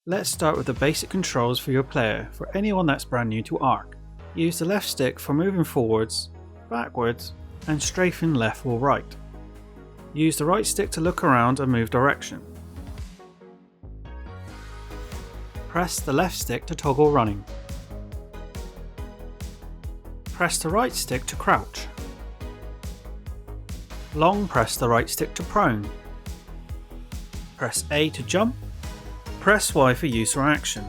Let's start with the basic controls for your player for anyone that's brand new to Ark. Use the left stick for moving forwards, backwards, and strafing left or right. Use the right stick to look around and move direction. Press the left stick to toggle running. Press the right stick to crouch. Long press the right stick to prone. Press A to jump. Press Y for use or action.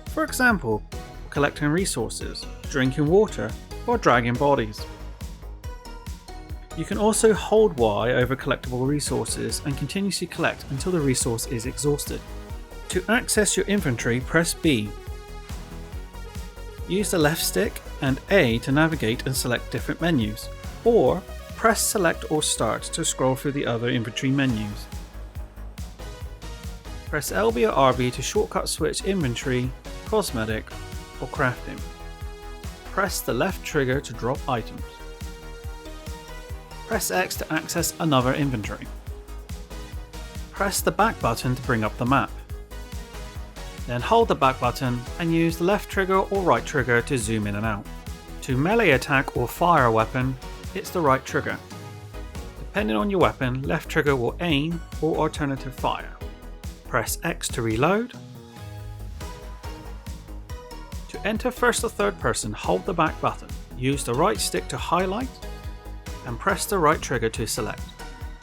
For example, collecting resources, drinking water, or dragging bodies. You can also hold Y over collectible resources and continuously collect until the resource is exhausted. To access your inventory, press B. Use the left stick and A to navigate and select different menus, or press select or start to scroll through the other inventory menus. Press LB or RB to shortcut switch inventory, cosmetic, or crafting. Press the left trigger to drop items. Press X to access another inventory. Press the back button to bring up the map. Then hold the back button and use the left trigger or right trigger to zoom in and out. To melee attack or fire a weapon, it's the right trigger. Depending on your weapon, left trigger will aim or alternative fire. Press X to reload. To enter first or third person, hold the back button. Use the right stick to highlight and press the right trigger to select.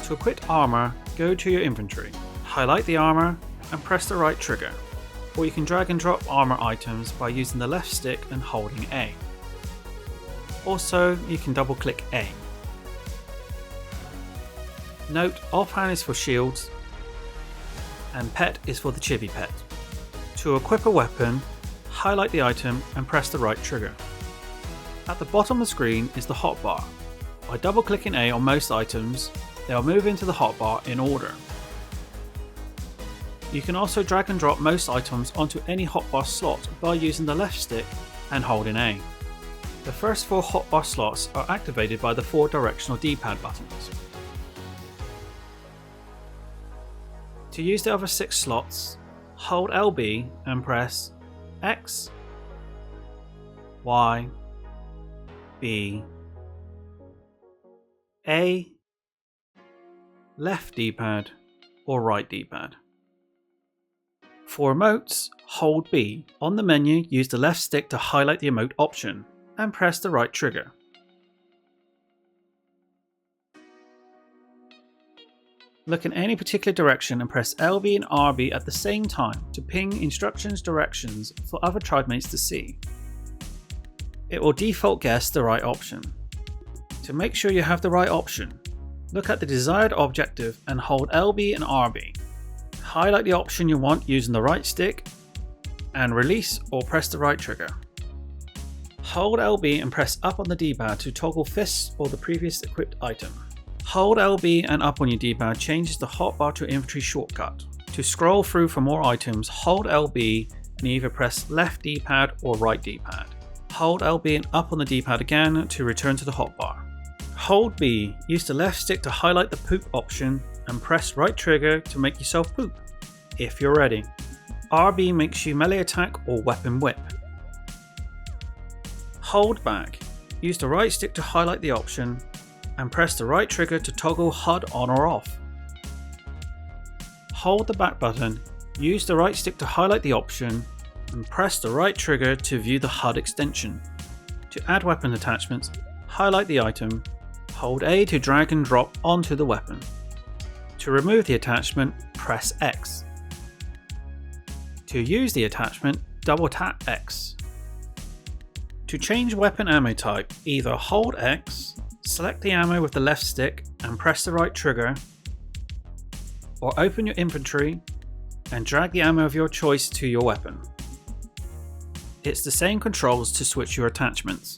To equip armor, go to your inventory, highlight the armor and press the right trigger. Or you can drag and drop armor items by using the left stick and holding A. Also, you can double click A. Note, offhand is for shields and pet is for the chibi pet. To equip a weapon, highlight the item and press the right trigger. At the bottom of the screen is the hotbar. By double clicking A on most items, they'll move into the hotbar in order. You can also drag and drop most items onto any hotbar slot by using the left stick and holding A. The first 4 hotbar slots are activated by the 4 directional D-pad buttons. To use the other 6 slots, hold LB and press X, Y, B, A, left D-pad or right D-pad. For emotes, hold B. On the menu, use the left stick to highlight the emote option and press the right trigger. Look in any particular direction and press LB and RB at the same time to ping instructions directions for other tribemates to see. It will default guess the right option. To make sure you have the right option, look at the desired objective and hold LB and RB. Highlight the option you want using the right stick and release or press the right trigger. Hold LB and press up on the D-pad to toggle fists or the previous equipped item. Hold LB and up on your D-pad changes the hotbar to inventory shortcut. To scroll through for more items, hold LB and either press left D-pad or right D-pad. Hold LB and up on the D-pad again to return to the hotbar. Hold B, use the left stick to highlight the poop option and press right trigger to make yourself poop, if you're ready. RB makes you melee attack or weapon whip. Hold back, use the right stick to highlight the option and press the right trigger to toggle HUD on or off. Hold the back button, use the right stick to highlight the option and press the right trigger to view the HUD extension. To add weapon attachments, highlight the item, hold A to drag and drop onto the weapon. To remove the attachment, press X. To use the attachment, double tap X. To change weapon ammo type, either hold X, select the ammo with the left stick and press the right trigger, or open your inventory and drag the ammo of your choice to your weapon. It's the same controls to switch your attachments.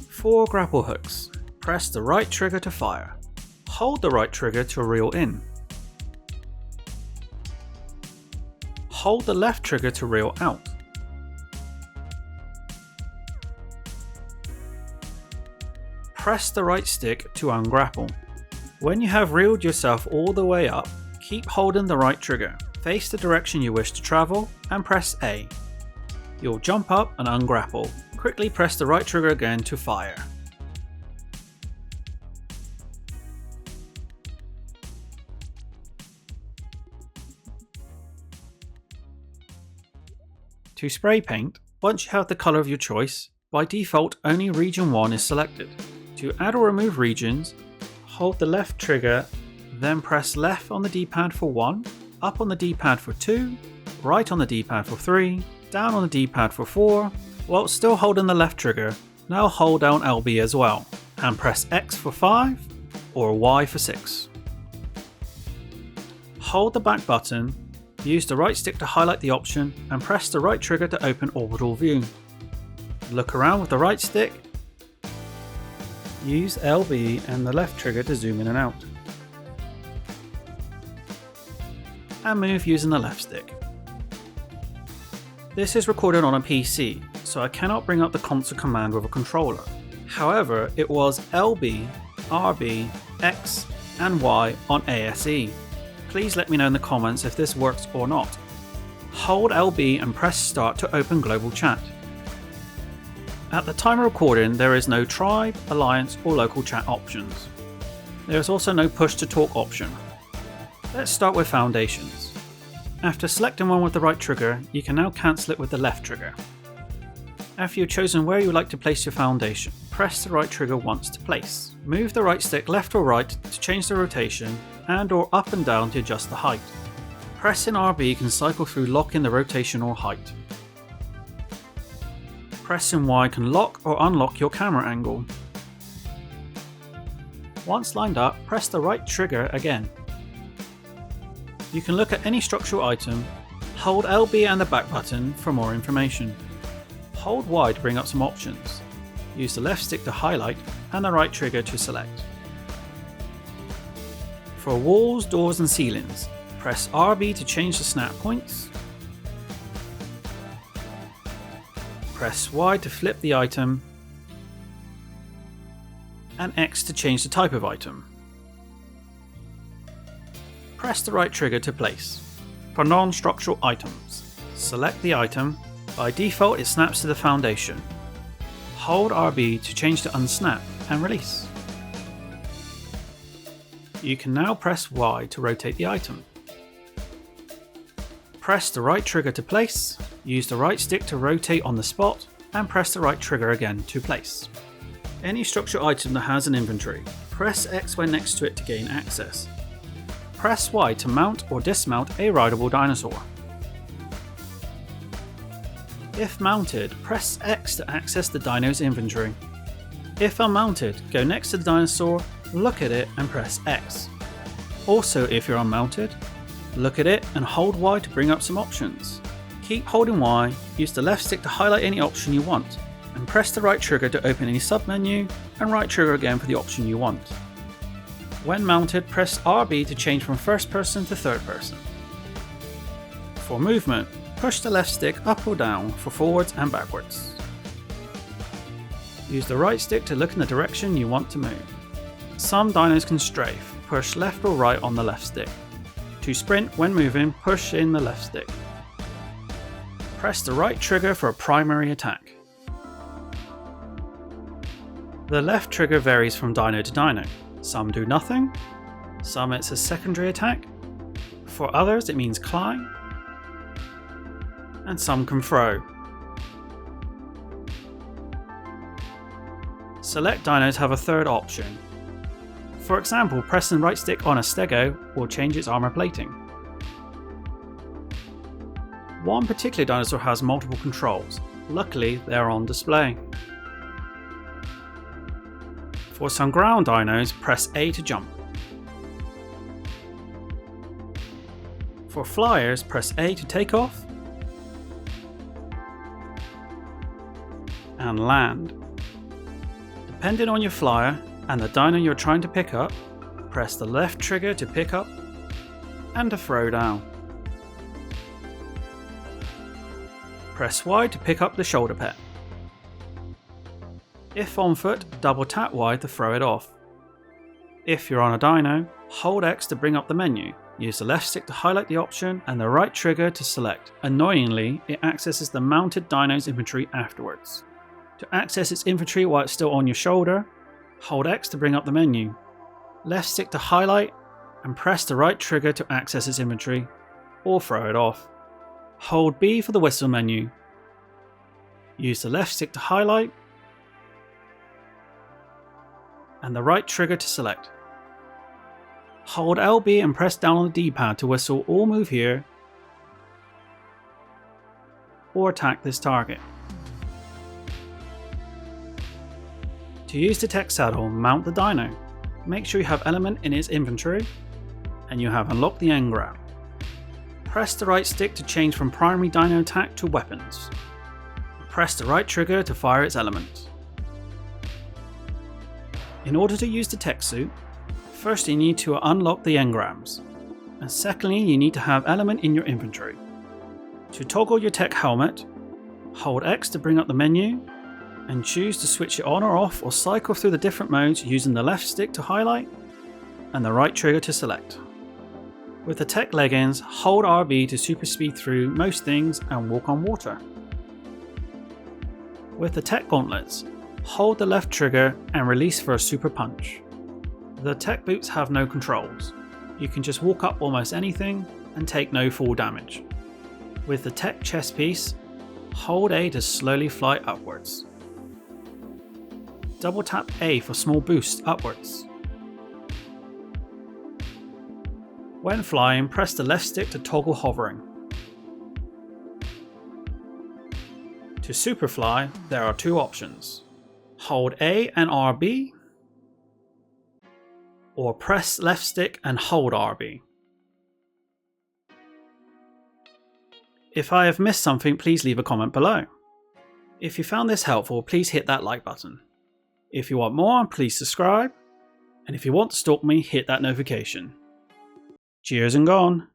For grapple hooks, press the right trigger to fire. Hold the right trigger to reel in. Hold the left trigger to reel out. Press the right stick to ungrapple. When you have reeled yourself all the way up, keep holding the right trigger, face the direction you wish to travel, and press A. You'll jump up and ungrapple. Quickly press the right trigger again to fire. To spray paint, once you have the colour of your choice, by default only region 1 is selected. To add or remove regions, hold the left trigger, then press left on the D-pad for 1, up on the D-pad for 2, right on the D-pad for 3, down on the D-pad for 4, while still holding the left trigger. Now hold down LB as well, and press X for 5 or Y for 6. Hold the back button, use the right stick to highlight the option, and press the right trigger to open orbital view. Look around with the right stick, use LB and the left trigger to zoom in and out, and move using the left stick. This is recorded on a PC, so I cannot bring up the console command with a controller. However, it was LB, RB, X and Y on ASE. Please let me know in the comments if this works or not. Hold LB and press start to open global chat. At the time of recording, there is no tribe, alliance or local chat options. There is also no push to talk option. Let's start with foundations. After selecting one with the right trigger, you can now cancel it with the left trigger. After you've chosen where you would like to place your foundation, press the right trigger once to place. Move the right stick left or right to change the rotation and or up and down to adjust the height. Pressing RB can cycle through locking the rotation or height. Pressing Y can lock or unlock your camera angle. Once lined up, press the right trigger again. You can look at any structural item, hold LB and the back button for more information. Hold Y to bring up some options. Use the left stick to highlight and the right trigger to select. For walls, doors and ceilings, press RB to change the snap points. Press Y to flip the item, and X to change the type of item. Press the right trigger to place. For non-structural items, select the item. By default it snaps to the foundation. Hold RB to change to unsnap and release. You can now press Y to rotate the item. Press the right trigger to place, use the right stick to rotate on the spot, and press the right trigger again to place. Any structural item that has an inventory, press X when next to it to gain access. Press Y to mount or dismount a rideable dinosaur. If mounted, press X to access the dino's inventory. If unmounted, go next to the dinosaur, look at it and press X. Also, if you're unmounted, look at it and hold Y to bring up some options. Keep holding Y, use the left stick to highlight any option you want, and press the right trigger to open any submenu, and right trigger again for the option you want. When mounted, press RB to change from first person to third person. For movement, push the left stick up or down for forwards and backwards. Use the right stick to look in the direction you want to move. Some dinos can strafe, push left or right on the left stick. To sprint when moving, push in the left stick. Press the right trigger for a primary attack. The left trigger varies from dino to dino. Some do nothing, some it's a secondary attack, for others it means climb, and some can throw. Select dinos have a third option. For example, pressing right stick on a stego will change its armor plating. One particular dinosaur has multiple controls, luckily they are on display. For some ground dinos, press A to jump. For flyers, press A to take off and land. Depending on your flyer and the dino you're trying to pick up, press the left trigger to pick up and to throw down. Press Y to pick up the shoulder pet. If on foot, double tap Y to throw it off. If you're on a dino, hold X to bring up the menu. Use the left stick to highlight the option and the right trigger to select. Annoyingly, it accesses the mounted dino's inventory afterwards. To access its inventory while it's still on your shoulder, hold X to bring up the menu. Left stick to highlight and press the right trigger to access its inventory or throw it off. Hold B for the whistle menu. Use the left stick to highlight and the right trigger to select. Hold LB and press down on the D-pad to whistle or move here or attack this target. To use the Tek Saddle, mount the dino. Make sure you have element in its inventory and you have unlocked the engram. Press the right stick to change from primary dino attack to weapons. Press the right trigger to fire its element. In order to use the Tek Suit, first you need to unlock the engrams, and secondly you need to have element in your inventory. To toggle your Tek helmet, hold X to bring up the menu, and choose to switch it on or off or cycle through the different modes using the left stick to highlight and the right trigger to select. With the Tek leggings, hold RB to super speed through most things and walk on water. With the Tek gauntlets, hold the left trigger and release for a super punch. The Tek boots have no controls. You can just walk up almost anything and take no fall damage. With the Tek chest piece, hold A to slowly fly upwards. Double tap A for small boost upwards. When flying, press the left stick to toggle hovering. To superfly, there are two options. Hold A and RB, or press left stick and hold RB. If I have missed something, please leave a comment below. If you found this helpful, please hit that like button. If you want more, please subscribe. And if you want to stalk me, hit that notification. Cheers and gone.